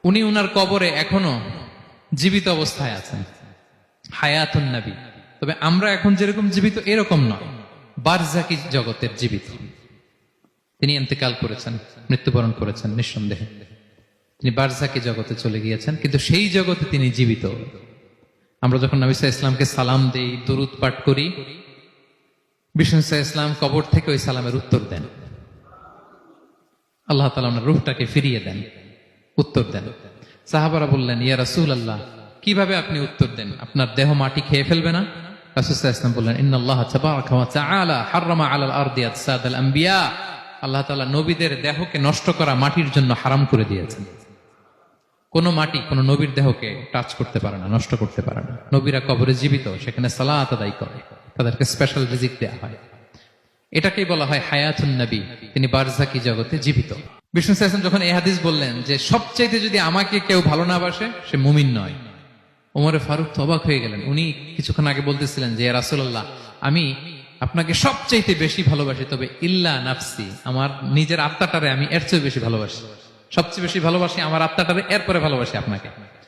উনি উনার কবরে এখনো জীবিত অবস্থায় আছেন, হায়াতুন নবী। তবে আমরা এখন যেরকম জীবিত এরকম নয়, বারজাকি জগতের জীবিত। তিনি ইন্তেকাল করেছেন, মৃত্যুবরণ করেছেন নিঃসন্দেহে। তিনি বারজাকি জগতে চলে গিয়েছেন, কিন্তু সেই জগতে তিনি জীবিত। আমরা যখন নবী সাল্লাল্লাহু আলাইহি ওয়াসাল্লামকে সালাম দেই, দুরূদ পাঠ করি, বিষ্ণু সাল্লাল্লাহু আলাইহি ওয়াসাল্লাম কবর থেকে ওই সালামের উত্তর দেন। আল্লাহ তাআলা ওনার রূহটাকে ফিরিয়ে দেন, উত্তর দেন। সাহাবারা বললেন, ইয়া রাসূলুল্লাহ, কিভাবে আপনি উত্তর দেন? আপনার দেহ মাটি খেয়ে ফেলবে না? রাসূল সাল্লাল্লাহু আলাইহি ওয়াসাল্লাম বললেন, ইন্নাল্লাহ তাবারাকা ওয়া তাআলা হাররামা আলাল আরদি আজসাদাল আম্বিয়া। আল্লাহ তাআলা নবীদের দেহকে নষ্ট করা মাটির জন্য হারাম করে দিয়েছেন। কোন মাটি কোন নবীর দেহকে টাচ করতে পারে না, নষ্ট করতে পারে না। নবীরা কবরে জীবিত, সেখানে সালাত আদায় করে, তাদেরকে স্পেশাল রিজিক দেয়া হয়। এটাকেই বলা হয় হায়াতুন নবী, তিনি বারজাকি জগতে জীবিত। বিষ্ণু সাল্লাল্লাহু আলাইহি ওয়াসাল্লাম যখন এই হাদিস বললেন যে সবচাইতে যদি আমাকে কেউ ভালো না বাসে সে মুমিন নয়, ওমরে ফারুক তো অবাক হয়ে গেলেন। উনি কিছুক্ষণ আগে বলতেছিলেন যে ইয়া রাসূলুল্লাহ, আমি আপনাকে সবচাইতে বেশি ভালোবাসি, তবে ইল্লা নাফসি, আমার নিজের আত্মাটারে আমি এর চেয়ে বেশি ভালোবাসি। সবচেয়ে বেশি ভালোবাসি আমার আত্মাটারে, এরপরে ভালোবাসি আপনাকে।